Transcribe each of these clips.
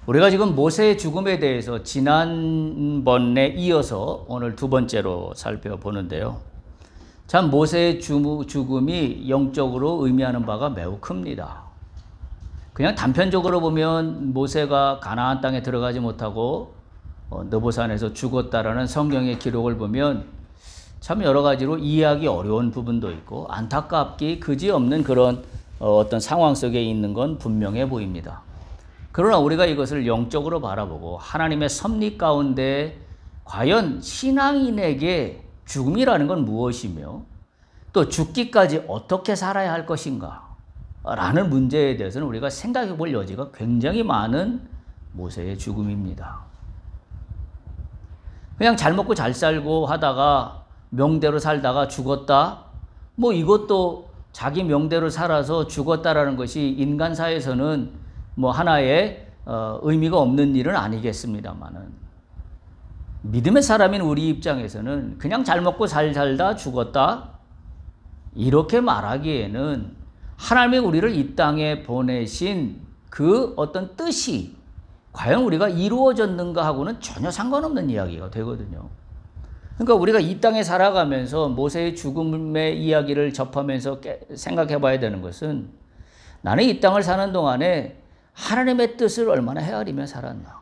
우리가 지금 모세의 죽음에 대해서 지난번에 이어서 오늘 두 번째로 살펴보는데요. 참 모세의 죽음이 영적으로 의미하는 바가 매우 큽니다. 그냥 단편적으로 보면 모세가 가나안 땅에 들어가지 못하고 느보산에서 죽었다라는 성경의 기록을 보면 참 여러 가지로 이해하기 어려운 부분도 있고 안타깝기 그지없는 그런 어떤 상황 속에 있는 건 분명해 보입니다. 그러나 우리가 이것을 영적으로 바라보고 하나님의 섭리 가운데 과연 신앙인에게 죽음이라는 건 무엇이며 또 죽기까지 어떻게 살아야 할 것인가 라는 문제에 대해서는 우리가 생각해 볼 여지가 굉장히 많은 모세의 죽음입니다. 그냥 잘 먹고 잘 살고 하다가 명대로 살다가 죽었다? 뭐 이것도 자기 명대로 살아서 죽었다라는 것이 인간사에서는 뭐 하나의 의미가 없는 일은 아니겠습니다만은 믿음의 사람인 우리 입장에서는 그냥 잘 먹고 잘 살다 죽었다 이렇게 말하기에는 하나님이 우리를 이 땅에 보내신 그 어떤 뜻이 과연 우리가 이루어졌는가 하고는 전혀 상관없는 이야기가 되거든요. 그러니까 우리가 이 땅에 살아가면서 모세의 죽음의 이야기를 접하면서 생각해 봐야 되는 것은 나는 이 땅을 사는 동안에 하나님의 뜻을 얼마나 헤아리며 살았나.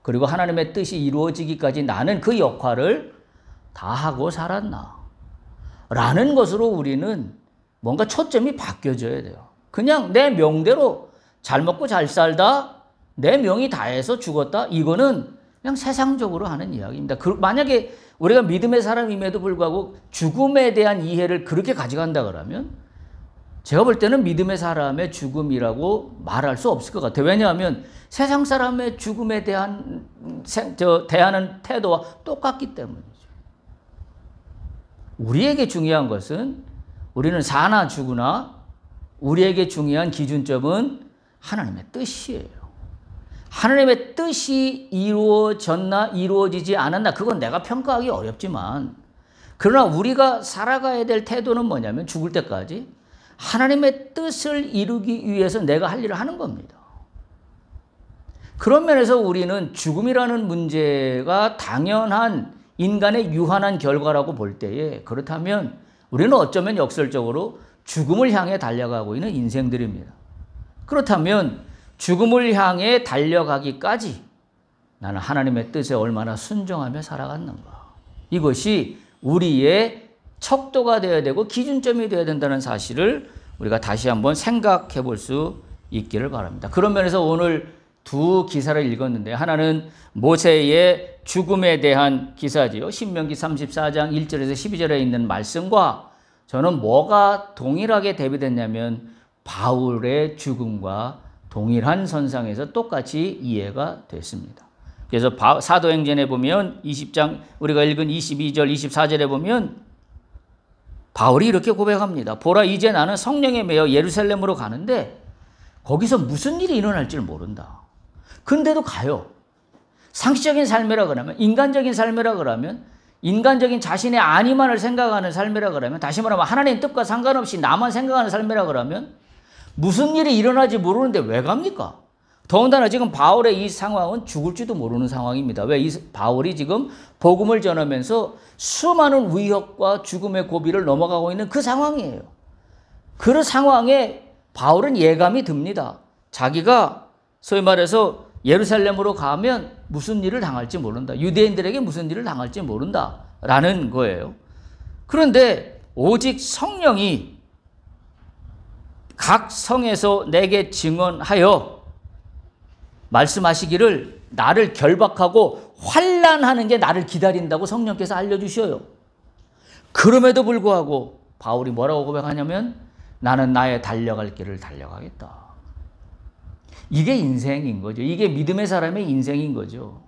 그리고 하나님의 뜻이 이루어지기까지 나는 그 역할을 다 하고 살았나. 라는 것으로 우리는 뭔가 초점이 바뀌어져야 돼요. 그냥 내 명대로 잘 먹고 잘 살다, 내 명이 다해서 죽었다. 이거는 그냥 세상적으로 하는 이야기입니다. 만약에 우리가 믿음의 사람임에도 불구하고 죽음에 대한 이해를 그렇게 가져간다 그러면 제가 볼 때는 믿음의 사람의 죽음이라고 말할 수 없을 것 같아요. 왜냐하면 세상 사람의 죽음에 대한 대하는 태도와 똑같기 때문이죠. 우리에게 중요한 것은 우리는 사나 죽으나 우리에게 중요한 기준점은 하나님의 뜻이에요. 하나님의 뜻이 이루어졌나 이루어지지 않았나 그건 내가 평가하기 어렵지만 그러나 우리가 살아가야 될 태도는 뭐냐면 죽을 때까지 하나님의 뜻을 이루기 위해서 내가 할 일을 하는 겁니다. 그런 면에서 우리는 죽음이라는 문제가 당연한 인간의 유한한 결과라고 볼 때에 그렇다면 우리는 어쩌면 역설적으로 죽음을 향해 달려가고 있는 인생들입니다. 그렇다면 죽음을 향해 달려가기까지 나는 하나님의 뜻에 얼마나 순종하며 살아갔는가. 이것이 우리의 척도가 되어야 되고 기준점이 되어야 된다는 사실을 우리가 다시 한번 생각해 볼 수 있기를 바랍니다. 그런 면에서 오늘 두 기사를 읽었는데 하나는 모세의 죽음에 대한 기사지요. 신명기 34장 1절에서 12절에 있는 말씀과 저는 뭐가 동일하게 대비됐냐면 바울의 죽음과 동일한 선상에서 똑같이 이해가 됐습니다. 그래서 사도행전에 보면 20장 우리가 읽은 22절 24절에 보면 바울이 이렇게 고백합니다. 보라 이제 나는 성령에 매여 예루살렘으로 가는데 거기서 무슨 일이 일어날지 모른다. 근데도 가요. 상식적인 삶이라 그러면 인간적인 삶이라 그러면 인간적인 자신의 안위만을 생각하는 삶이라 그러면 다시 말하면 하나님 뜻과 상관없이 나만 생각하는 삶이라 그러면 무슨 일이 일어날지 모르는데 왜 갑니까? 더군다나 지금 바울의 이 상황은 죽을지도 모르는 상황입니다. 왜? 바울이 지금 복음을 전하면서 수많은 위협과 죽음의 고비를 넘어가고 있는 그 상황이에요. 그 상황에 바울은 예감이 듭니다. 자기가 소위 말해서 예루살렘으로 가면 무슨 일을 당할지 모른다. 유대인들에게 무슨 일을 당할지 모른다라는 거예요. 그런데 오직 성령이 각 성에서 내게 증언하여 말씀하시기를 나를 결박하고 환난하는 게 나를 기다린다고 성령께서 알려주셔요. 그럼에도 불구하고 바울이 뭐라고 고백하냐면 나는 나의 달려갈 길을 달려가겠다. 이게 인생인 거죠. 이게 믿음의 사람의 인생인 거죠.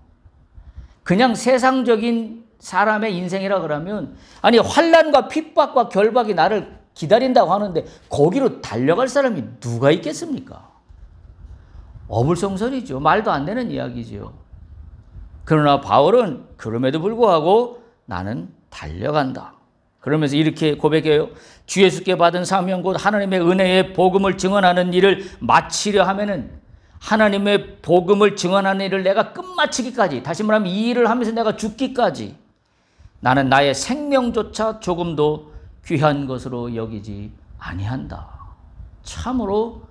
그냥 세상적인 사람의 인생이라 그러면 아니 환난과 핍박과 결박이 나를 기다린다고 하는데 거기로 달려갈 사람이 누가 있겠습니까? 어불성설이죠. 말도 안 되는 이야기죠. 그러나 바울은 그럼에도 불구하고 나는 달려간다. 그러면서 이렇게 고백해요. 주 예수께 받은 사명 곧 하나님의 은혜의 복음을 증언하는 일을 마치려 하면은 하나님의 복음을 증언하는 일을 내가 끝마치기까지, 다시 말하면 이 일을 하면서 내가 죽기까지 나는 나의 생명조차 조금도 귀한 것으로 여기지 아니한다. 참으로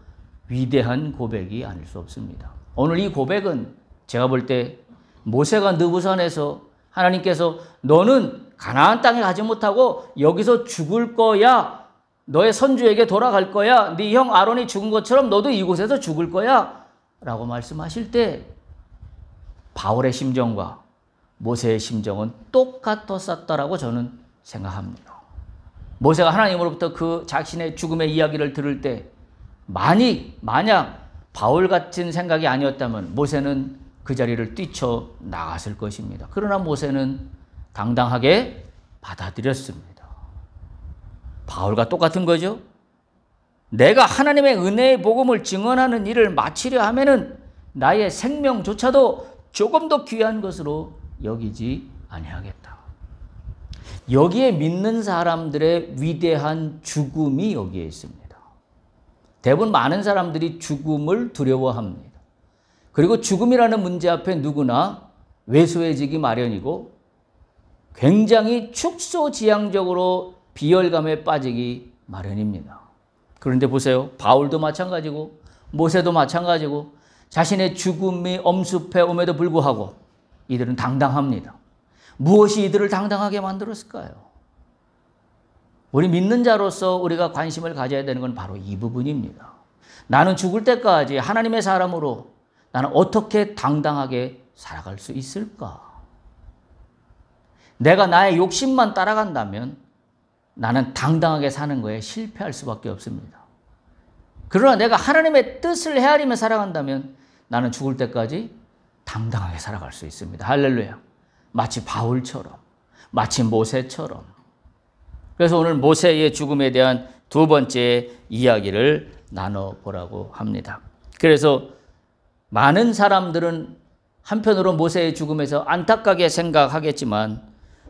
위대한 고백이 아닐 수 없습니다. 오늘 이 고백은 제가 볼 때 모세가 느부산에서 하나님께서 너는 가나안 땅에 가지 못하고 여기서 죽을 거야. 너의 선주에게 돌아갈 거야. 네 형 아론이 죽은 것처럼 너도 이곳에서 죽을 거야. 라고 말씀하실 때 바울의 심정과 모세의 심정은 똑같았었다라고 저는 생각합니다. 모세가 하나님으로부터 그 자신의 죽음의 이야기를 들을 때 만약 바울 같은 생각이 아니었다면 모세는 그 자리를 뛰쳐나갔을 것입니다. 그러나 모세는 당당하게 받아들였습니다. 바울과 똑같은 거죠. 내가 하나님의 은혜의 복음을 증언하는 일을 마치려 하면은 나의 생명조차도 조금 더 귀한 것으로 여기지 아니하겠다. 여기에 믿는 사람들의 위대한 죽음이 여기에 있습니다. 대부분 많은 사람들이 죽음을 두려워합니다. 그리고 죽음이라는 문제 앞에 누구나 왜소해지기 마련이고 굉장히 축소지향적으로 비열감에 빠지기 마련입니다. 그런데 보세요. 바울도 마찬가지고 모세도 마찬가지고 자신의 죽음이 엄습해 om에도 불구하고 이들은 당당합니다. 무엇이 이들을 당당하게 만들었을까요? 우리 믿는 자로서 우리가 관심을 가져야 되는 건 바로 이 부분입니다. 나는 죽을 때까지 하나님의 사람으로 나는 어떻게 당당하게 살아갈 수 있을까? 내가 나의 욕심만 따라간다면 나는 당당하게 사는 거에 실패할 수밖에 없습니다. 그러나 내가 하나님의 뜻을 헤아리며 살아간다면 나는 죽을 때까지 당당하게 살아갈 수 있습니다. 할렐루야. 마치 바울처럼, 마치 모세처럼. 그래서 오늘 모세의 죽음에 대한 두 번째 이야기를 나눠보라고 합니다. 그래서 많은 사람들은 한편으로 모세의 죽음에서 안타깝게 생각하겠지만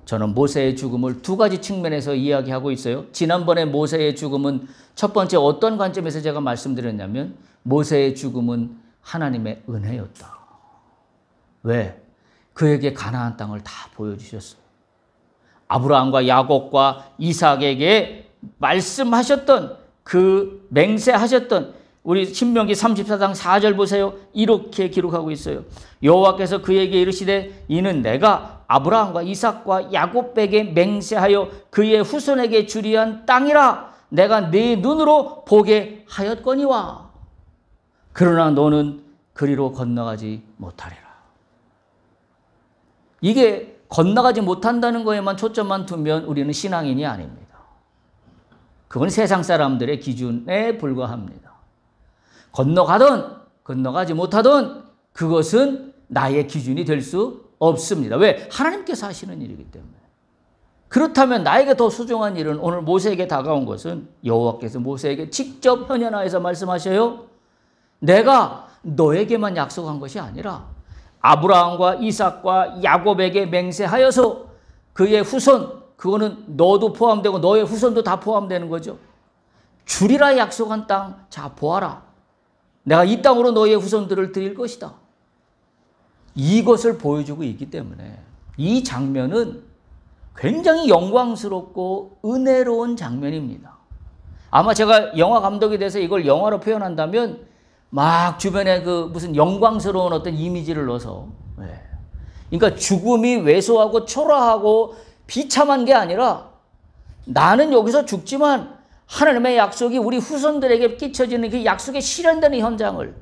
저는 모세의 죽음을 두 가지 측면에서 이야기하고 있어요. 지난번에 모세의 죽음은 첫 번째 어떤 관점에서 제가 말씀드렸냐면 모세의 죽음은 하나님의 은혜였다. 왜? 그에게 가나안 땅을 다 보여주셨어요. 아브라함과 야곱과 이삭에게 말씀하셨던 그 맹세하셨던 우리 신명기 34장 4절 보세요. 이렇게 기록하고 있어요. 여호와께서 그에게 이르시되 이는 내가 아브라함과 이삭과 야곱에게 맹세하여 그의 후손에게 주리한 땅이라 내가 네 눈으로 보게 하였거니와 그러나 너는 그리로 건너가지 못하리라. 이게 건너가지 못한다는 거에만 초점만 두면 우리는 신앙인이 아닙니다. 그건 세상 사람들의 기준에 불과합니다. 건너가든 건너가지 못하든 그것은 나의 기준이 될 수 없습니다. 왜? 하나님께서 하시는 일이기 때문에. 그렇다면 나에게 더 소중한 일은 오늘 모세에게 다가온 것은 여호와께서 모세에게 직접 현현하여서 말씀하셔요. 내가 너에게만 약속한 것이 아니라 아브라함과 이삭과 야곱에게 맹세하여서 그의 후손, 그거는 너도 포함되고 너의 후손도 다 포함되는 거죠. 주리라 약속한 땅, 자 보아라. 내가 이 땅으로 너의 후손들을 드릴 것이다. 이것을 보여주고 있기 때문에 이 장면은 굉장히 영광스럽고 은혜로운 장면입니다. 아마 제가 영화 감독이 돼서 이걸 영화로 표현한다면 막 주변에 그 무슨 영광스러운 어떤 이미지를 넣어서 그러니까 죽음이 왜소하고 초라하고 비참한 게 아니라 나는 여기서 죽지만 하나님의 약속이 우리 후손들에게 끼쳐지는 그 약속의 실현되는 현장을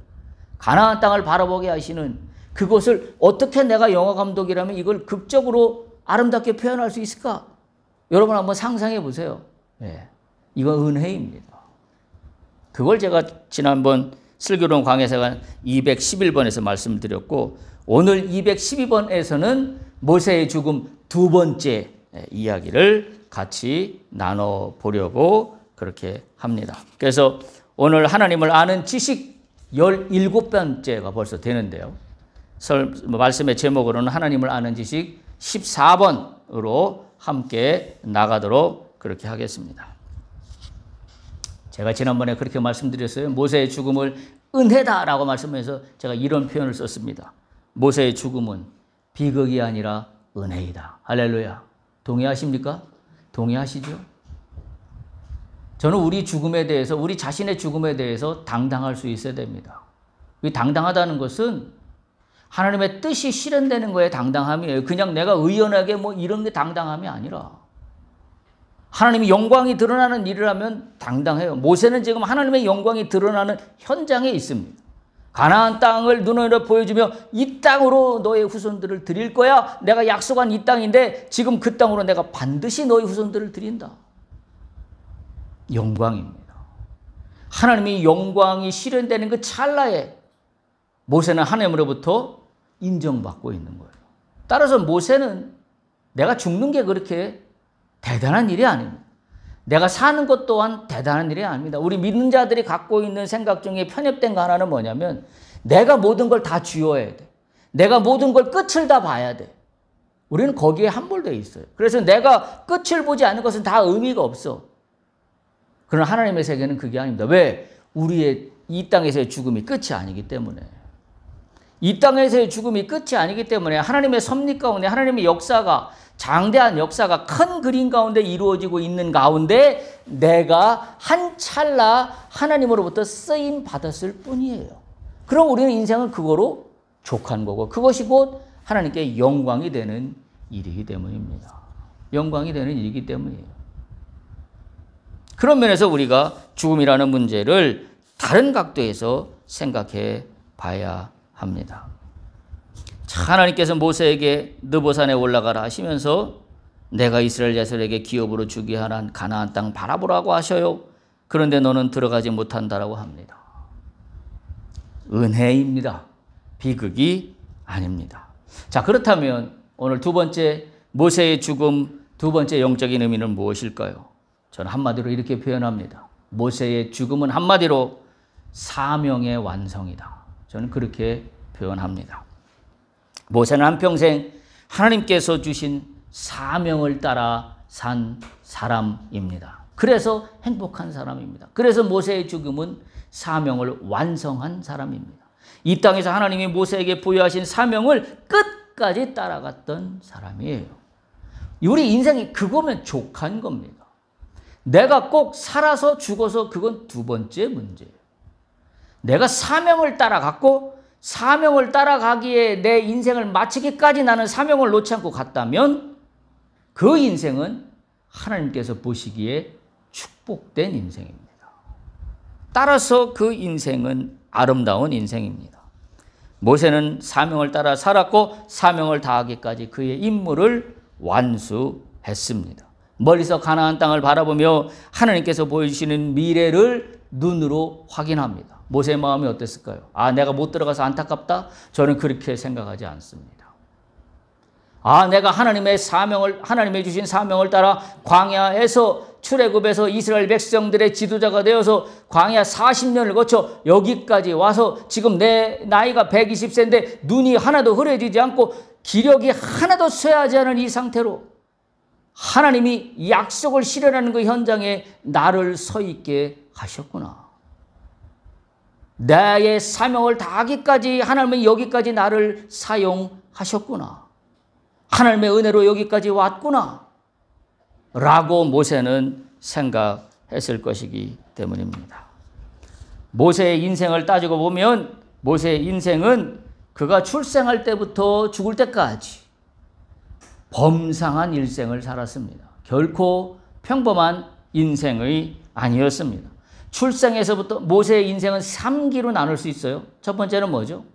가나안 땅을 바라보게 하시는 그것을 어떻게 내가 영화 감독이라면 이걸 극적으로 아름답게 표현할 수 있을까? 여러분 한번 상상해 보세요. 이건 은혜입니다. 그걸 제가 지난번 슬기로운 강해사가 211번에서 말씀드렸고 오늘 212번에서는 모세의 죽음 두 번째 이야기를 같이 나눠보려고 그렇게 합니다. 그래서 오늘 하나님을 아는 지식 17번째가 벌써 되는데요. 말씀의 제목으로는 하나님을 아는 지식 14번으로 함께 나가도록 그렇게 하겠습니다. 제가 지난번에 그렇게 말씀드렸어요. 모세의 죽음을 은혜다라고 말씀해서 제가 이런 표현을 썼습니다. 모세의 죽음은 비극이 아니라 은혜이다. 할렐루야. 동의하십니까? 동의하시죠? 저는 우리 죽음에 대해서, 우리 자신의 죽음에 대해서 당당할 수 있어야 됩니다. 이 당당하다는 것은 하나님의 뜻이 실현되는 거에 당당함이에요. 그냥 내가 의연하게 뭐 이런 게 당당함이 아니라 하나님의 영광이 드러나는 일을 하면 당당해요. 모세는 지금 하나님의 영광이 드러나는 현장에 있습니다. 가나안 땅을 눈으로 보여주며 이 땅으로 너의 후손들을 드릴 거야. 내가 약속한 이 땅인데 지금 그 땅으로 내가 반드시 너의 후손들을 드린다. 영광입니다. 하나님의 영광이 실현되는 그 찰나에 모세는 하나님으로부터 인정받고 있는 거예요. 따라서 모세는 내가 죽는 게 그렇게 대단한 일이 아닙니다. 내가 사는 것 또한 대단한 일이 아닙니다. 우리 믿는 자들이 갖고 있는 생각 중에 편협된 거 하나는 뭐냐면 내가 모든 걸 다 쥐어야 돼. 내가 모든 걸 끝을 다 봐야 돼. 우리는 거기에 함몰되어 있어요. 그래서 내가 끝을 보지 않는 것은 다 의미가 없어. 그러나 하나님의 세계는 그게 아닙니다. 왜? 우리의 이 땅에서의 죽음이 끝이 아니기 때문에. 이 땅에서의 죽음이 끝이 아니기 때문에 하나님의 섭리 가운데 하나님의 역사가 장대한 역사가 큰 그림 가운데 이루어지고 있는 가운데 내가 한 찰나 하나님으로부터 쓰임 받았을 뿐이에요. 그럼 우리는 인생은 그거로 족한 거고 그것이 곧 하나님께 영광이 되는 일이기 때문입니다. 영광이 되는 일이기 때문이에요. 그런 면에서 우리가 죽음이라는 문제를 다른 각도에서 생각해 봐야 합니다. 하나님께서 모세에게 느보산에 올라가라 하시면서 내가 이스라엘 자손에게 기업으로 주게 하는 가나안 땅 바라보라고 하셔요. 그런데 너는 들어가지 못한다라고 합니다. 은혜입니다. 비극이 아닙니다. 자, 그렇다면 오늘 두 번째 모세의 죽음 두 번째 영적인 의미는 무엇일까요? 저는 한마디로 이렇게 표현합니다. 모세의 죽음은 한마디로 사명의 완성이다. 저는 그렇게 표현합니다. 모세는 한평생 하나님께서 주신 사명을 따라 산 사람입니다. 그래서 행복한 사람입니다. 그래서 모세의 죽음은 사명을 완성한 사람입니다. 이 땅에서 하나님이 모세에게 부여하신 사명을 끝까지 따라갔던 사람이에요. 우리 인생이 그거면 족한 겁니다. 내가 꼭 살아서 죽어서 그건 두 번째 문제예요. 내가 사명을 따라갔고 사명을 따라가기에 내 인생을 마치기까지 나는 사명을 놓지 않고 갔다면 그 인생은 하나님께서 보시기에 축복된 인생입니다. 따라서 그 인생은 아름다운 인생입니다. 모세는 사명을 따라 살았고 사명을 다하기까지 그의 임무를 완수했습니다. 멀리서 가나안 땅을 바라보며 하나님께서 보여주시는 미래를 눈으로 확인합니다. 모세의 마음이 어땠을까요? 아, 내가 못 들어가서 안타깝다? 저는 그렇게 생각하지 않습니다. 아, 내가 하나님의 주신 사명을 따라 광야에서 출애굽에서 이스라엘 백성들의 지도자가 되어서 광야 40년을 거쳐 여기까지 와서 지금 내 나이가 120세인데 눈이 하나도 흐려지지 않고 기력이 하나도 쇠하지 않은 이 상태로 하나님이 약속을 실현하는 그 현장에 나를 서 있게 하셨구나. 나의 사명을 다하기까지 하나님은 여기까지 나를 사용하셨구나. 하나님의 은혜로 여기까지 왔구나. 라고 모세는 생각했을 것이기 때문입니다. 모세의 인생을 따지고 보면 모세의 인생은 그가 출생할 때부터 죽을 때까지 범상한 일생을 살았습니다. 결코 평범한 인생의 아니었습니다. 출생에서부터 모세의 인생은 3기로 나눌 수 있어요. 첫 번째는 뭐죠?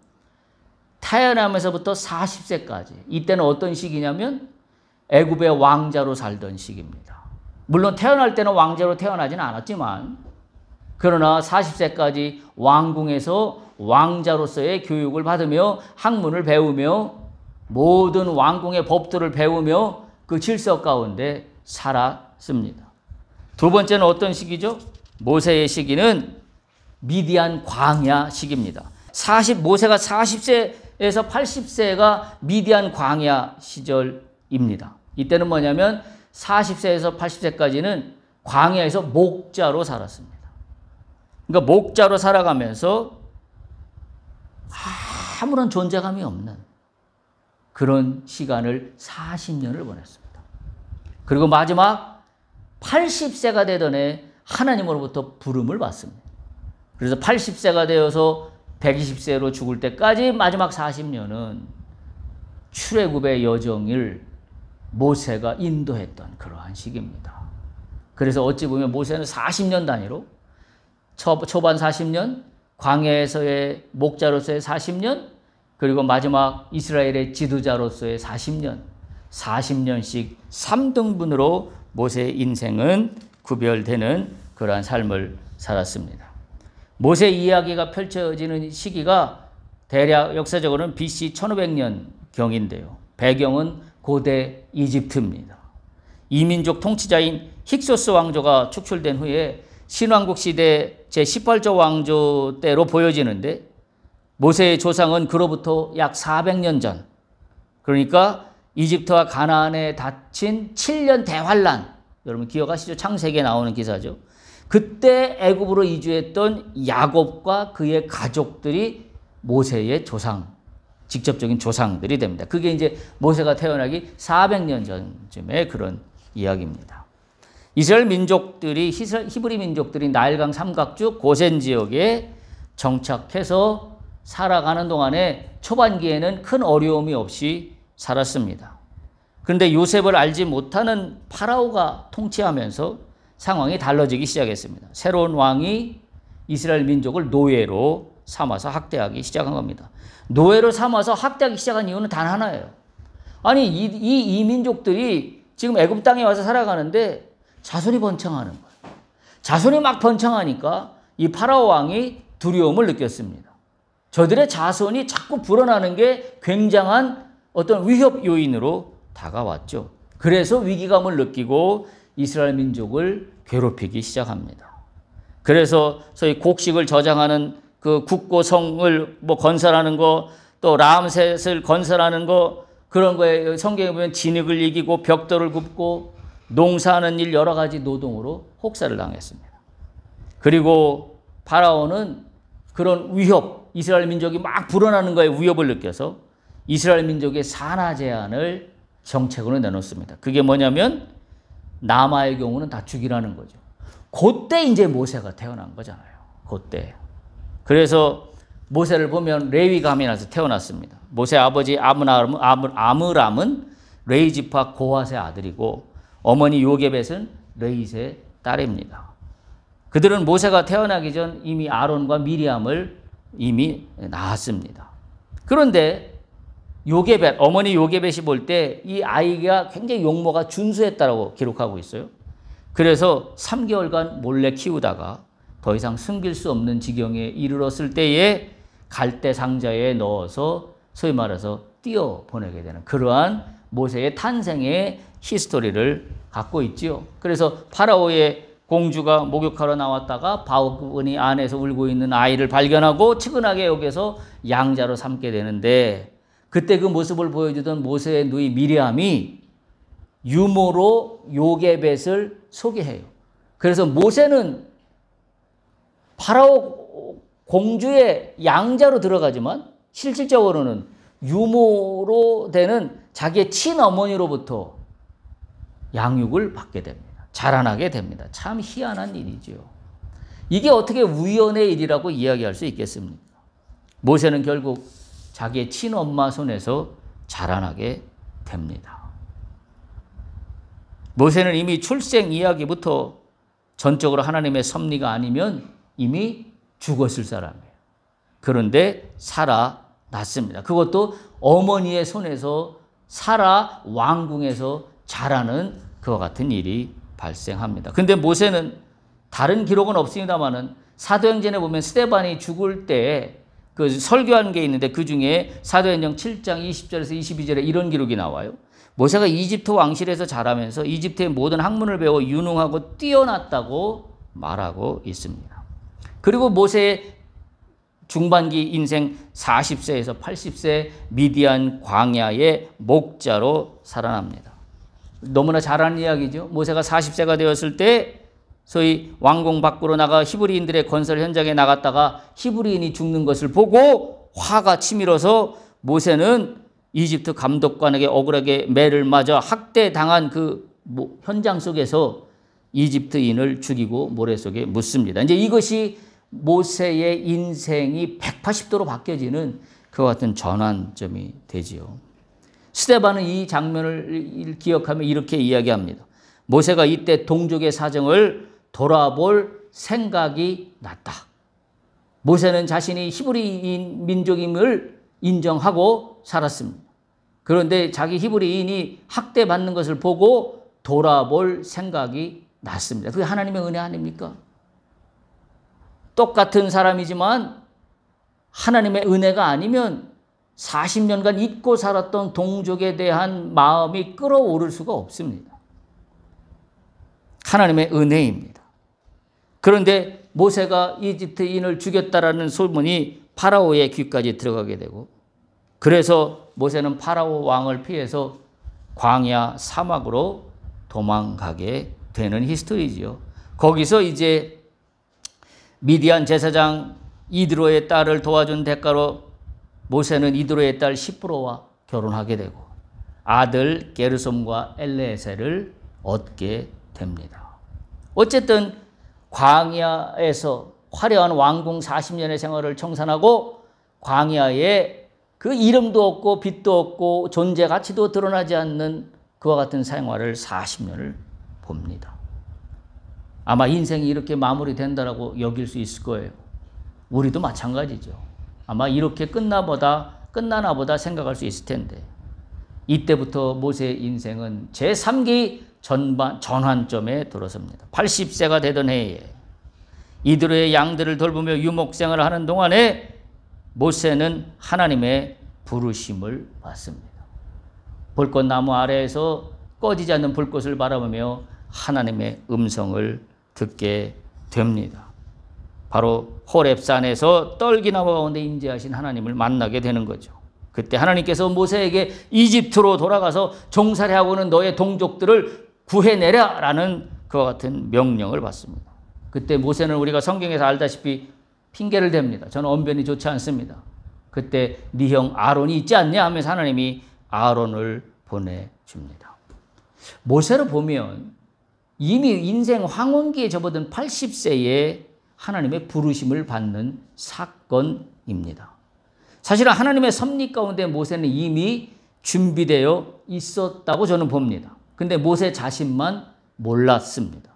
태어나면서부터 40세까지. 이때는 어떤 시기냐면 애굽의 왕자로 살던 시기입니다. 물론 태어날 때는 왕자로 태어나지는 않았지만 그러나 40세까지 왕궁에서 왕자로서의 교육을 받으며 학문을 배우며 모든 왕궁의 법들을 배우며 그 질서 가운데 살았습니다. 두 번째는 어떤 시기죠? 모세의 시기는 미디안 광야 시기입니다. 모세가 40세에서 80세가 미디안 광야 시절입니다. 이때는 뭐냐면 40세에서 80세까지는 광야에서 목자로 살았습니다. 그러니까 목자로 살아가면서 아무런 존재감이 없는 그런 시간을 40년을 보냈습니다. 그리고 마지막 80세가 되던 해 하나님으로부터 부름을 받습니다. 그래서 80세가 되어서 120세로 죽을 때까지 마지막 40년은 출애굽의 여정을 모세가 인도했던 그러한 시기입니다. 그래서 어찌 보면 모세는 40년 단위로 초반 40년, 광야에서의 목자로서의 40년, 그리고 마지막 이스라엘의 지도자로서의 40년, 40년씩 3등분으로 모세의 인생은 구별되는 그러한 삶을 살았습니다. 모세 이야기가 펼쳐지는 시기가 대략 역사적으로는 BC 1500년 경인데요. 배경은 고대 이집트입니다. 이민족 통치자인 힉소스 왕조가 축출된 후에 신왕국 시대 제18조 왕조 때로 보여지는데 모세의 조상은 그로부터 약 400년 전, 그러니까 이집트와 가나안에 닥친 7년 대환란, 여러분 기억하시죠? 창세기에 나오는 기사죠. 그때 애굽으로 이주했던 야곱과 그의 가족들이 모세의 조상, 직접적인 조상들이 됩니다. 그게 이제 모세가 태어나기 400년 전쯤의 그런 이야기입니다. 이스라엘 민족들이, 히브리 민족들이 나일강 삼각주 고센 지역에 정착해서 살아가는 동안에 초반기에는 큰 어려움이 없이 살았습니다. 그런데 요셉을 알지 못하는 파라오가 통치하면서 상황이 달라지기 시작했습니다. 새로운 왕이 이스라엘 민족을 노예로 삼아서 학대하기 시작한 겁니다. 노예로 삼아서 학대하기 시작한 이유는 단 하나예요. 아니 이 민족들이 지금 애굽 땅에 와서 살아가는데 자손이 번창하는 거예요. 자손이 막 번창하니까 이 파라오 왕이 두려움을 느꼈습니다. 저들의 자손이 자꾸 불어나는 게 굉장한 어떤 위협 요인으로 다가왔죠. 그래서 위기감을 느끼고 이스라엘 민족을 괴롭히기 시작합니다. 그래서 소위 곡식을 저장하는 그 국고성을 건설하는 거, 또 라암셋을 건설하는 거, 그런 거에 성경에 보면 진흙을 이기고 벽돌을 굽고 농사하는 일 여러 가지 노동으로 혹사를 당했습니다. 그리고 파라오는 그런 위협, 이스라엘 민족이 막 불어나는 거에 위협을 느껴서 이스라엘 민족의 산하 제한을 정책으로 내놓습니다. 그게 뭐냐면 남아의 경우는 다 죽이라는 거죠. 그때 이제 모세가 태어난 거잖아요. 그때. 그래서 모세를 보면 레위 가문에서 태어났습니다. 모세 아버지 아므람은 레위 지파 고핫의 아들이고 어머니 요게벳은 레윗의 딸입니다. 그들은 모세가 태어나기 전 이미 아론과 미리암을 이미 낳았습니다. 그런데 어머니 요게벳이 볼 때 이 아이가 굉장히 용모가 준수했다고 기록하고 있어요. 그래서 3개월간 몰래 키우다가 더 이상 숨길 수 없는 지경에 이르렀을 때에 갈대 상자에 넣어서 소위 말해서 띄어 보내게 되는 그러한 모세의 탄생의 히스토리를 갖고 있지요. 그래서 파라오의 공주가 목욕하러 나왔다가 바구니 안에서 울고 있는 아이를 발견하고 측은하게 여기서 양자로 삼게 되는데, 그때 그 모습을 보여주던 모세의 누이 미리암이 유모로 요게벳을 소개해요. 그래서 모세는 파라오 공주의 양자로 들어가지만 실질적으로는 유모로 되는 자기의 친어머니로부터 양육을 받게 됩니다. 자라나게 됩니다. 참 희한한 일이죠. 이게 어떻게 우연의 일이라고 이야기할 수 있겠습니까? 모세는 결국 자기의 친엄마 손에서 자라나게 됩니다. 모세는 이미 출생 이야기부터 전적으로 하나님의 섭리가 아니면 이미 죽었을 사람이에요. 그런데 살아났습니다. 그것도 어머니의 손에서 살아 왕궁에서 자라는 그와 같은 일이 발생합니다. 근데 모세는 다른 기록은 없습니다만은 사도행전에 보면 스데반이 죽을 때 그 설교한 게 있는데 그 중에 사도행전 7장 20절에서 22절에 이런 기록이 나와요. 모세가 이집트 왕실에서 자라면서 이집트의 모든 학문을 배워 유능하고 뛰어났다고 말하고 있습니다. 그리고 모세의 중반기 인생 40세에서 80세 미디안 광야의 목자로 살아납니다. 너무나 잘 아는 이야기죠. 모세가 40세가 되었을 때 소위 왕궁 밖으로 나가 히브리인들의 건설 현장에 나갔다가 히브리인이 죽는 것을 보고 화가 치밀어서 모세는 이집트 감독관에게 억울하게 매를 맞아 학대당한 그 현장 속에서 이집트인을 죽이고 모래 속에 묻습니다. 이제 이것이 모세의 인생이 180도로 바뀌어지는 그와 같은 전환점이 되지요. 스데반은 이 장면을 기억하며 이렇게 이야기합니다. 모세가 이때 동족의 사정을 돌아볼 생각이 났다. 모세는 자신이 히브리인 민족임을 인정하고 살았습니다. 그런데 자기 히브리인이 학대받는 것을 보고 돌아볼 생각이 났습니다. 그게 하나님의 은혜 아닙니까? 똑같은 사람이지만 하나님의 은혜가 아니면 40년간 잊고 살았던 동족에 대한 마음이 끌어오를 수가 없습니다. 하나님의 은혜입니다. 그런데 모세가 이집트인을 죽였다라는 소문이 파라오의 귀까지 들어가게 되고 그래서 모세는 파라오 왕을 피해서 광야 사막으로 도망가게 되는 히스토리지요. 거기서 이제 미디안 제사장 이드로의 딸을 도와준 대가로 모세는 이드로의 딸 시프로와 결혼하게 되고 아들 게르솜과 엘레에셀을 얻게 됩니다. 어쨌든 광야에서 화려한 왕궁 40년의 생활을 청산하고 광야에 그 이름도 없고 빛도 없고 존재 가치도 드러나지 않는 그와 같은 생활을 40년을 봅니다. 아마 인생이 이렇게 마무리된다라고 여길 수 있을 거예요. 우리도 마찬가지죠. 아마 이렇게 끝나나 보다 생각할 수 있을 텐데 이때부터 모세의 인생은 제3기 전환점에 들어섭니다. 80세가 되던 해에 이드로의 양들을 돌보며 유목생활을 하는 동안에 모세는 하나님의 부르심을 받습니다. 불꽃나무 아래에서 꺼지지 않는 불꽃을 바라보며 하나님의 음성을 듣게 됩니다. 바로 호렙산에서 떨기나무 가운데 임재하신 하나님을 만나게 되는 거죠. 그때 하나님께서 모세에게 이집트로 돌아가서 종살이하고는 너의 동족들을 구해내라라는 그와 같은 명령을 받습니다. 그때 모세는 우리가 성경에서 알다시피 핑계를 댑니다. 저는 언변이 좋지 않습니다. 그때 네 형 아론이 있지 않냐 하면서 하나님이 아론을 보내줍니다. 모세를 보면 이미 인생 황혼기에 접어든 80세에 하나님의 부르심을 받는 사건입니다. 사실은 하나님의 섭리 가운데 모세는 이미 준비되어 있었다고 저는 봅니다. 근데 모세 자신만 몰랐습니다.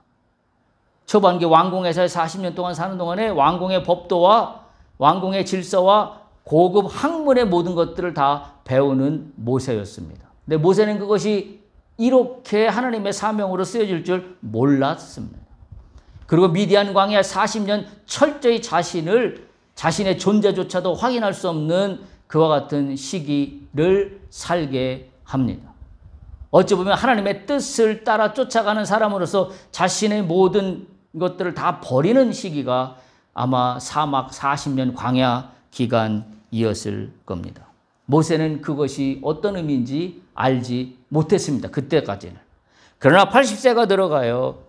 초반기 왕궁에서 40년 동안 사는 동안에 왕궁의 법도와 왕궁의 질서와 고급 학문의 모든 것들을 다 배우는 모세였습니다. 근데 모세는 그것이 이렇게 하나님의 사명으로 쓰여질 줄 몰랐습니다. 그리고 미디안 광야 40년 철저히 자신의 존재조차도 확인할 수 없는 그와 같은 시기를 살게 합니다. 어찌 보면 하나님의 뜻을 따라 쫓아가는 사람으로서 자신의 모든 것들을 다 버리는 시기가 아마 사막 40년 광야 기간이었을 겁니다. 모세는 그것이 어떤 의미인지 알지 못했습니다. 그때까지는. 그러나 80세가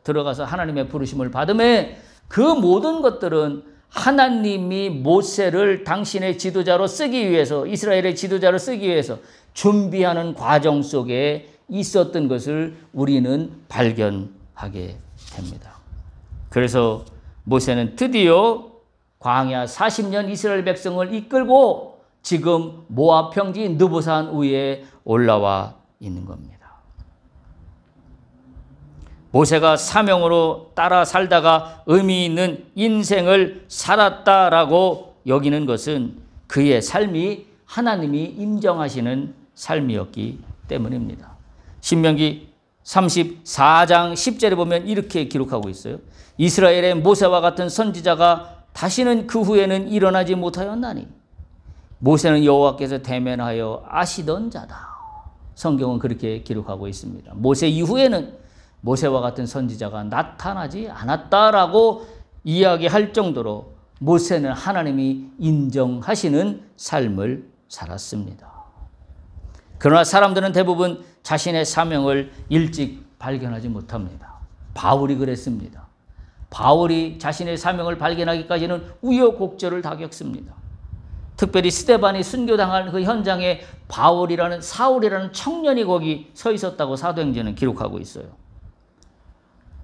들어가서 하나님의 부르심을 받음에 그 모든 것들은 하나님이 모세를 당신의 지도자로 쓰기 위해서, 이스라엘의 지도자로 쓰기 위해서 준비하는 과정 속에 있었던 것을 우리는 발견하게 됩니다. 그래서 모세는 드디어 광야 40년 이스라엘 백성을 이끌고 지금 모압 평지 느보산 위에 올라와 있는 겁니다. 모세가 사명으로 따라 살다가 의미 있는 인생을 살았다라고 여기는 것은 그의 삶이 하나님이 인정하시는 삶이었기 때문입니다. 신명기 34장 10절에 보면 이렇게 기록하고 있어요. 이스라엘의 모세와 같은 선지자가 다시는 그 후에는 일어나지 못하였나니 모세는 여호와께서 대면하여 아시던 자다. 성경은 그렇게 기록하고 있습니다. 모세 이후에는 모세와 같은 선지자가 나타나지 않았다라고 이야기할 정도로 모세는 하나님이 인정하시는 삶을 살았습니다. 그러나 사람들은 대부분 자신의 사명을 일찍 발견하지 못합니다. 바울이 그랬습니다. 바울이 자신의 사명을 발견하기까지는 우여곡절을 다 겪습니다. 특별히 스데반이 순교당한 그 현장에 사울이라는 청년이 거기 서 있었다고 사도행전은 기록하고 있어요.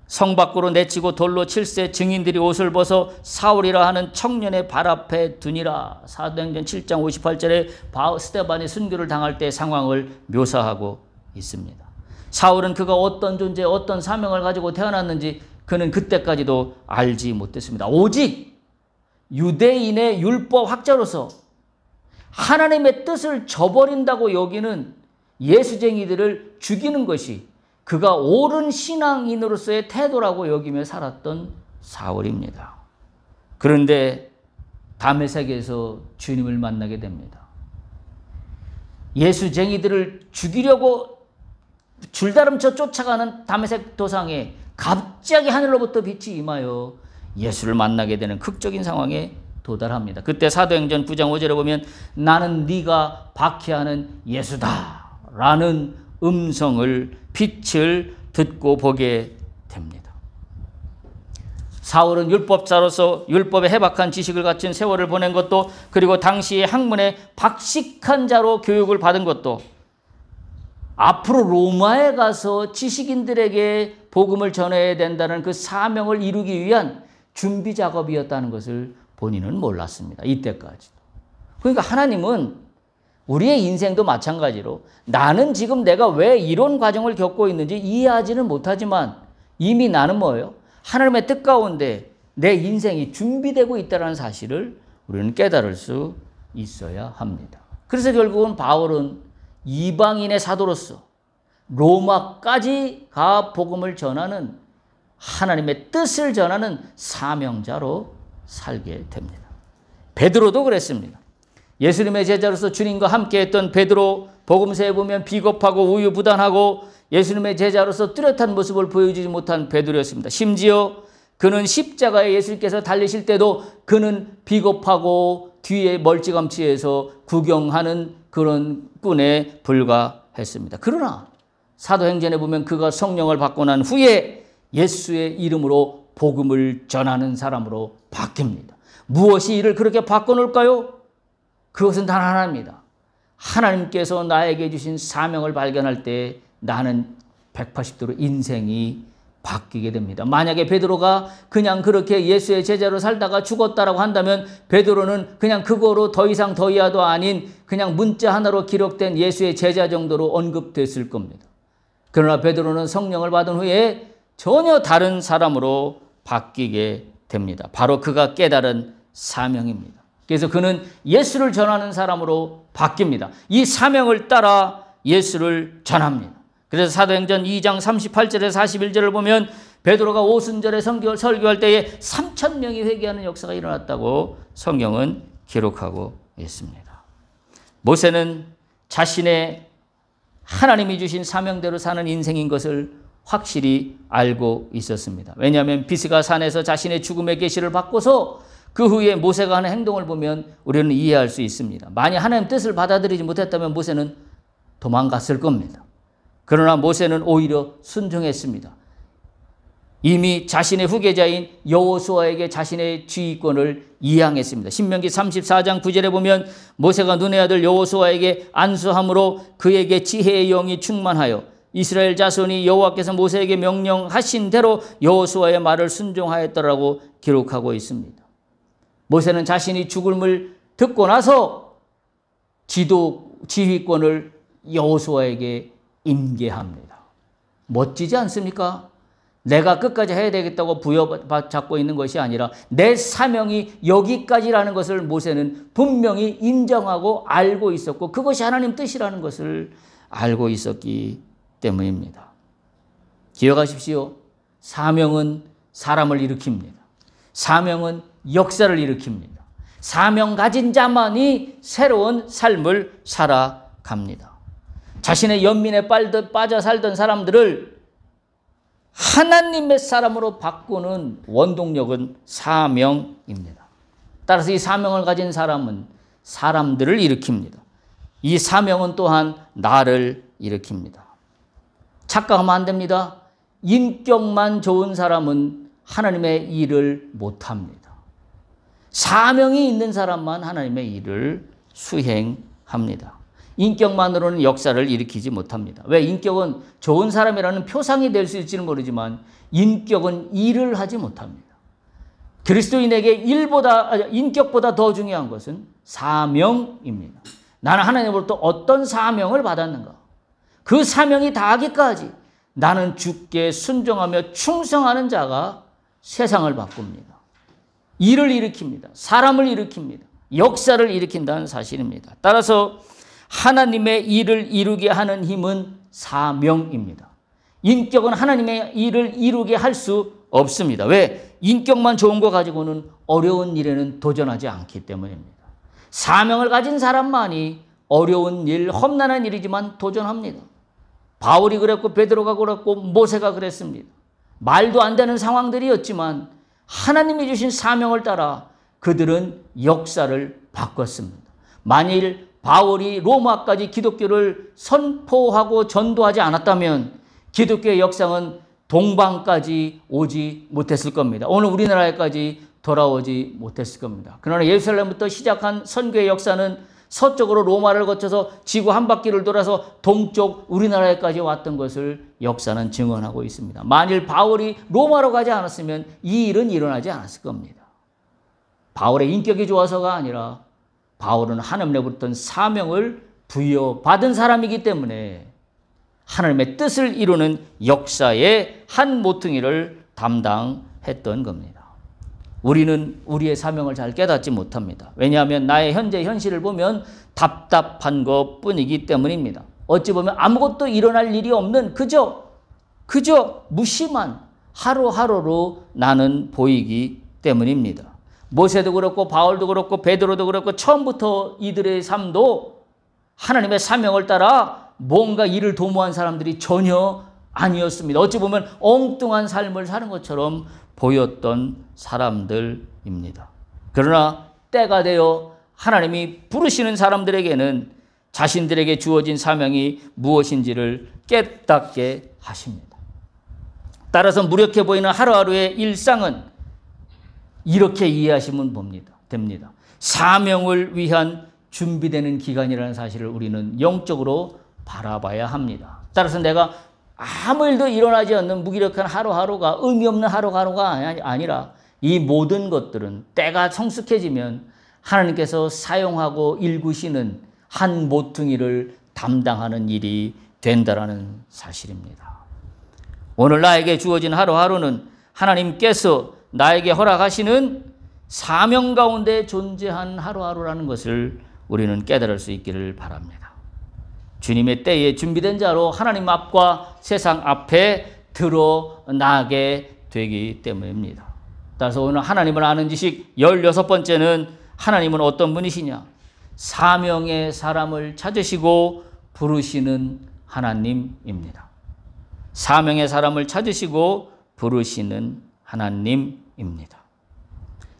성 밖으로 내치고 돌로 칠세 증인들이 옷을 벗어 사울이라 하는 청년의 발 앞에 두니라. 사도행전 7장 58절에 스데반이 순교를 당할 때 상황을 묘사하고 있습니다. 사울은 그가 어떤 존재, 어떤 사명을 가지고 태어났는지 그는 그때까지도 알지 못했습니다. 오직 유대인의 율법 학자로서 하나님의 뜻을 저버린다고 여기는 예수쟁이들을 죽이는 것이 그가 옳은 신앙인으로서의 태도라고 여기며 살았던 사울입니다. 그런데 다메섹에서 주님을 만나게 됩니다. 예수쟁이들을 죽이려고 줄다름쳐 쫓아가는 다메섹 도상에 갑자기 하늘로부터 빛이 임하여 예수를 만나게 되는 극적인 상황에 도달합니다. 그때 사도행전 9장 5절에 보면 나는 네가 박해하는 예수다 라는 음성을 빛을 듣고 보게 됩니다. 사울은 율법자로서 율법에 해박한 지식을 갖춘 세월을 보낸 것도 그리고 당시의 학문에 박식한 자로 교육을 받은 것도 앞으로 로마에 가서 지식인들에게 복음을 전해야 된다는 그 사명을 이루기 위한 준비 작업이었다는 것을 본인은 몰랐습니다. 이때까지도. 그러니까 하나님은 우리의 인생도 마찬가지로 나는 지금 내가 왜 이런 과정을 겪고 있는지 이해하지는 못하지만 이미 나는 뭐예요? 하나님의 뜻 가운데 내 인생이 준비되고 있다는 사실을 우리는 깨달을 수 있어야 합니다. 그래서 결국은 바울은 이방인의 사도로서 로마까지 가 복음을 전하는 하나님의 뜻을 전하는 사명자로 살게 됩니다. 베드로도 그랬습니다. 예수님의 제자로서 주님과 함께했던 베드로 복음서에 보면 비겁하고 우유부단하고 예수님의 제자로서 뚜렷한 모습을 보여주지 못한 베드로였습니다. 심지어 그는 십자가에 예수님께서 달리실 때도 그는 비겁하고 뒤에 멀찌감치해서 구경하는 그런 꾼에 불과했습니다. 그러나 사도행전에 보면 그가 성령을 받고 난 후에 예수의 이름으로 복음을 전하는 사람으로 바뀝니다. 무엇이 이를 그렇게 바꿔놓을까요? 그것은 단 하나입니다. 하나님께서 나에게 주신 사명을 발견할 때 나는 180도로 인생이 바뀌게 됩니다. 만약에 베드로가 그냥 그렇게 예수의 제자로 살다가 죽었다라고 한다면 베드로는 그냥 그거로 더 이상 더 이하도 아닌 그냥 문자 하나로 기록된 예수의 제자 정도로 언급됐을 겁니다. 그러나 베드로는 성령을 받은 후에 전혀 다른 사람으로 바뀌게 됩니다. 바로 그가 깨달은 사명입니다. 그래서 그는 예수를 전하는 사람으로 바뀝니다. 이 사명을 따라 예수를 전합니다. 그래서 사도행전 2장 38절에서 41절을 보면 베드로가 오순절에 설교할 때에 3,000명이 회개하는 역사가 일어났다고 성경은 기록하고 있습니다. 모세는 자신의 하나님이 주신 사명대로 사는 인생인 것을 확실히 알고 있었습니다. 왜냐하면 비스가 산에서 자신의 죽음의 계시를 받고서 그 후에 모세가 하는 행동을 보면 우리는 이해할 수 있습니다. 만약 하나님의 뜻을 받아들이지 못했다면 모세는 도망갔을 겁니다. 그러나 모세는 오히려 순종했습니다. 이미 자신의 후계자인 여호수아에게 자신의 지휘권을 이양했습니다. 신명기 34장 9절에 보면 모세가 눈의 아들 여호수아에게 안수함으로 그에게 지혜의 영이 충만하여 이스라엘 자손이 여호와께서 모세에게 명령하신 대로 여호수아의 말을 순종하였더라고 기록하고 있습니다. 모세는 자신이 죽음을 듣고 나서 지휘권을 여호수아에게 임계합니다. 멋지지 않습니까? 내가 끝까지 해야 되겠다고 부여잡고 있는 것이 아니라 내 사명이 여기까지라는 것을 모세는 분명히 인정하고 알고 있었고 그것이 하나님 뜻이라는 것을 알고 있었기 때문입니다. 기억하십시오. 사명은 사람을 일으킵니다. 사명은 역사를 일으킵니다. 사명 가진 자만이 새로운 삶을 살아갑니다. 자신의 연민에 빠져 살던 사람들을 하나님의 사람으로 바꾸는 원동력은 사명입니다. 따라서 이 사명을 가진 사람은 사람들을 일으킵니다. 이 사명은 또한 나를 일으킵니다. 착각하면 안 됩니다. 인격만 좋은 사람은 하나님의 일을 못합니다. 사명이 있는 사람만 하나님의 일을 수행합니다. 인격만으로는 역사를 일으키지 못합니다. 왜? 인격은 좋은 사람이라는 표상이 될 수 있을지는 모르지만 인격은 일을 하지 못합니다. 그리스도인에게 인격보다 더 중요한 것은 사명입니다. 나는 하나님으로부터 어떤 사명을 받았는가? 그 사명이 다하기까지 나는 주께 순종하며 충성하는 자가 세상을 바꿉니다. 일을 일으킵니다. 사람을 일으킵니다. 역사를 일으킨다는 사실입니다. 따라서 하나님의 일을 이루게 하는 힘은 사명입니다. 인격은 하나님의 일을 이루게 할 수 없습니다. 왜? 인격만 좋은 거 가지고는 어려운 일에는 도전하지 않기 때문입니다. 사명을 가진 사람만이 어려운 일, 험난한 일이지만 도전합니다. 바울이 그랬고 베드로가 그랬고 모세가 그랬습니다. 말도 안 되는 상황들이었지만 하나님이 주신 사명을 따라 그들은 역사를 바꿨습니다. 만일 바울이 로마까지 기독교를 선포하고 전도하지 않았다면 기독교의 역사는 동방까지 오지 못했을 겁니다. 오늘 우리나라에까지 돌아오지 못했을 겁니다. 그러나 예루살렘부터 시작한 선교의 역사는 서쪽으로 로마를 거쳐서 지구 한 바퀴를 돌아서 동쪽 우리나라에까지 왔던 것을 역사는 증언하고 있습니다. 만일 바울이 로마로 가지 않았으면 이 일은 일어나지 않았을 겁니다. 바울의 인격이 좋아서가 아니라 바울은 하나님으로부터 사명을 부여받은 사람이기 때문에 하나님의 뜻을 이루는 역사의 한 모퉁이를 담당했던 겁니다. 우리는 우리의 사명을 잘 깨닫지 못합니다. 왜냐하면 나의 현재 현실을 보면 답답한 것뿐이기 때문입니다. 어찌 보면 아무것도 일어날 일이 없는 그저 무심한 하루하루로 나는 보이기 때문입니다. 모세도 그렇고 바울도 그렇고 베드로도 그렇고 처음부터 이들의 삶도 하나님의 사명을 따라 뭔가 일을 도모한 사람들이 전혀 아니었습니다. 어찌 보면 엉뚱한 삶을 사는 것처럼 보였던 사람들입니다. 그러나 때가 되어 하나님이 부르시는 사람들에게는 자신들에게 주어진 사명이 무엇인지를 깨닫게 하십니다. 따라서 무력해 보이는 하루하루의 일상은 이렇게 이해하시면 됩니다. 사명을 위한 준비되는 기간이라는 사실을 우리는 영적으로 바라봐야 합니다. 따라서 내가 아무 일도 일어나지 않는 무기력한 하루하루가 의미 없는 하루하루가 아니라 이 모든 것들은 때가 성숙해지면 하나님께서 사용하고 일구시는 한 모퉁이를 담당하는 일이 된다라는 사실입니다. 오늘 나에게 주어진 하루하루는 하나님께서 나에게 허락하시는 사명 가운데 존재한 하루하루라는 것을 우리는 깨달을 수 있기를 바랍니다. 주님의 때에 준비된 자로 하나님 앞과 세상 앞에 드러나게 되기 때문입니다. 따라서 오늘 하나님을 아는 지식 16번째는 하나님은 어떤 분이시냐? 사명의 사람을 찾으시고 부르시는 하나님입니다. 사명의 사람을 찾으시고 부르시는 하나님입니다.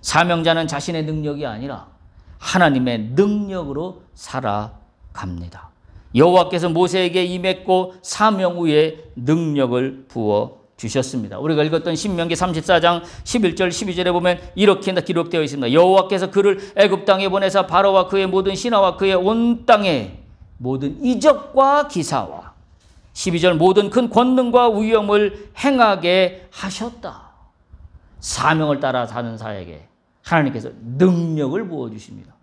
사명자는 자신의 능력이 아니라 하나님의 능력으로 살아갑니다. 여호와께서 모세에게 임했고 사명 후에 능력을 부어 주셨습니다. 우리가 읽었던 신명기 34장 11절 12절에 보면 이렇게 기록되어 있습니다. 여호와께서 그를 애굽 땅에 보내사 바로와 그의 모든 신하와 그의 온 땅에 모든 이적과 기사와 12절 모든 큰 권능과 위엄을 행하게 하셨다. 사명을 따라 사는 자에게 하나님께서 능력을 부어주십니다.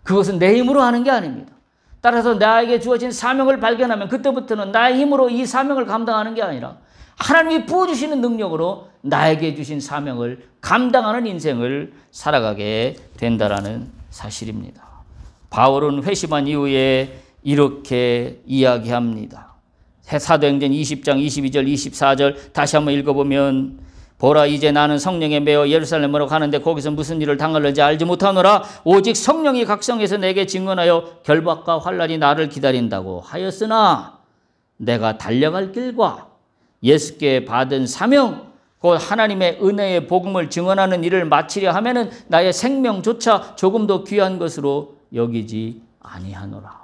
그것은 내 힘으로 하는 게 아닙니다. 따라서 나에게 주어진 사명을 발견하면 그때부터는 나의 힘으로 이 사명을 감당하는 게 아니라 하나님이 부어주시는 능력으로 나에게 주신 사명을 감당하는 인생을 살아가게 된다라는 사실입니다. 바울은 회심한 이후에 이렇게 이야기합니다. 사도행전 20장 22절 24절 다시 한번 읽어보면 보라, 이제 나는 성령에 매어 예루살렘으로 가는데 거기서 무슨 일을 당할는지 알지 못하노라. 오직 성령이 각성해서 내게 증언하여 결박과 환난이 나를 기다린다고 하였으나 내가 달려갈 길과 예수께 받은 사명, 곧 하나님의 은혜의 복음을 증언하는 일을 마치려 하면은 나의 생명조차 조금도 귀한 것으로 여기지 아니하노라.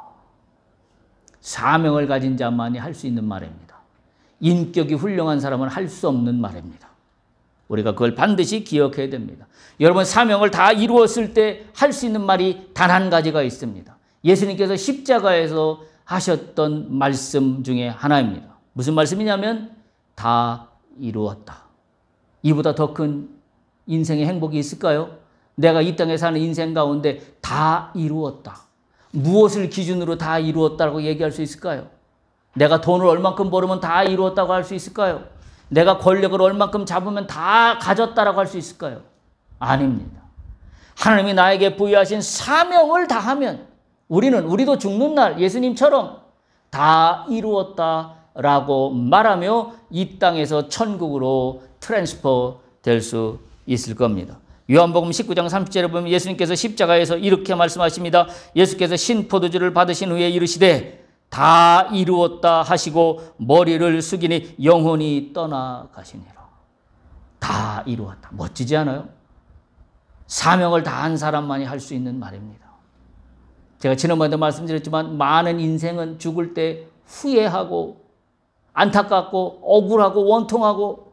사명을 가진 자만이 할 수 있는 말입니다. 인격이 훌륭한 사람은 할 수 없는 말입니다. 우리가 그걸 반드시 기억해야 됩니다. 여러분, 사명을 다 이루었을 때 할 수 있는 말이 단 한 가지가 있습니다. 예수님께서 십자가에서 하셨던 말씀 중에 하나입니다. 무슨 말씀이냐면 다 이루었다. 이보다 더 큰 인생의 행복이 있을까요? 내가 이 땅에 사는 인생 가운데 다 이루었다. 무엇을 기준으로 다 이루었다고 얘기할 수 있을까요? 내가 돈을 얼만큼 벌으면 다 이루었다고 할 수 있을까요? 내가 권력을 얼만큼 잡으면 다 가졌다라고 할 수 있을까요? 아닙니다. 하나님이 나에게 부여하신 사명을 다하면 우리도 죽는 날 예수님처럼 다 이루었다라고 말하며 이 땅에서 천국으로 트랜스퍼 될 수 있을 겁니다. 요한복음 19장 30절에 보면 예수님께서 십자가에서 이렇게 말씀하십니다. 예수께서 신포도주를 받으신 후에 이르시되 다 이루었다 하시고 머리를 숙이니 영혼이 떠나가시니라. 다 이루었다. 멋지지 않아요? 사명을 다한 사람만이 할 수 있는 말입니다. 제가 지난번에도 말씀드렸지만 많은 인생은 죽을 때 후회하고 안타깝고 억울하고 원통하고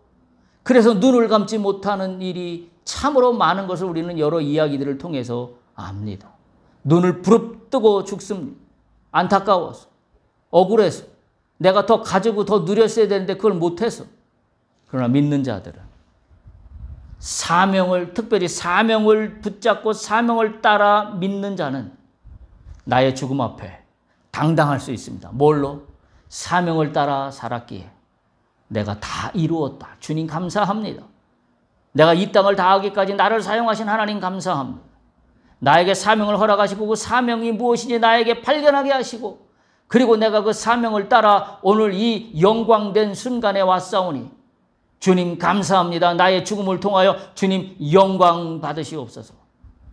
그래서 눈을 감지 못하는 일이 참으로 많은 것을 우리는 여러 이야기들을 통해서 압니다. 눈을 부릅뜨고 죽습니다. 안타까워서, 억울해서, 내가 더 가지고 더 누렸어야 되는데 그걸 못해서. 그러나 믿는 자들은 특별히 사명을 붙잡고 사명을 따라 믿는 자는 나의 죽음 앞에 당당할 수 있습니다. 뭘로? 사명을 따라 살았기에 내가 다 이루었다. 주님 감사합니다. 내가 이 땅을 다하기까지 나를 사용하신 하나님 감사합니다. 나에게 사명을 허락하시고 그 사명이 무엇인지 나에게 발견하게 하시고 그리고 내가 그 사명을 따라 오늘 이 영광된 순간에 왔사오니 주님 감사합니다. 나의 죽음을 통하여 주님 영광 받으시옵소서.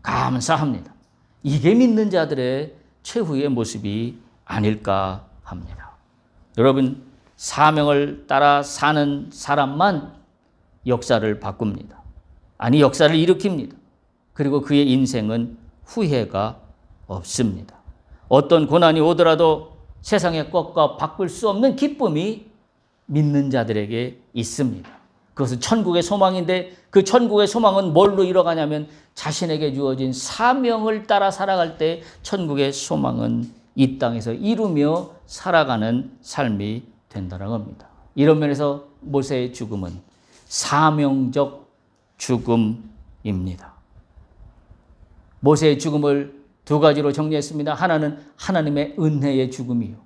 감사합니다. 이게 믿는 자들의 최후의 모습이 아닐까 합니다. 여러분, 사명을 따라 사는 사람만 역사를 바꿉니다. 아니, 역사를 일으킵니다. 그리고 그의 인생은 후회가 없습니다. 어떤 고난이 오더라도 세상의 것과 바꿀 수 없는 기쁨이 믿는 자들에게 있습니다. 그것은 천국의 소망인데 그 천국의 소망은 뭘로 이뤄가냐면 자신에게 주어진 사명을 따라 살아갈 때 천국의 소망은 이 땅에서 이루며 살아가는 삶이 된다는 겁니다. 이런 면에서 모세의 죽음은 사명적 죽음입니다. 모세의 죽음을 두 가지로 정리했습니다. 하나는 하나님의 은혜의 죽음이요.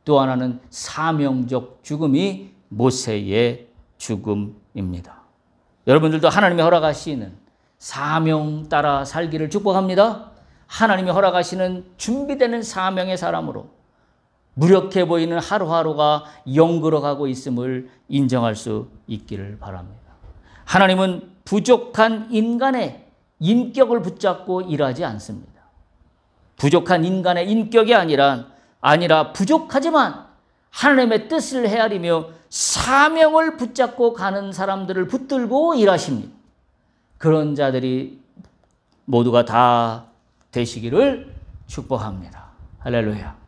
또 하나는 사명적 죽음이 모세의 죽음입니다. 여러분들도 하나님이 허락하시는 사명 따라 살기를 축복합니다. 하나님이 허락하시는 준비되는 사명의 사람으로 무력해 보이는 하루하루가 영그러가고 있음을 인정할 수 있기를 바랍니다. 하나님은 부족한 인간의 인격을 붙잡고 일하지 않습니다. 부족한 인간의 인격이 아니라 부족하지만 하나님의 뜻을 헤아리며 사명을 붙잡고 가는 사람들을 붙들고 일하십니다. 그런 자들이 모두가 다 되시기를 축복합니다. 할렐루야.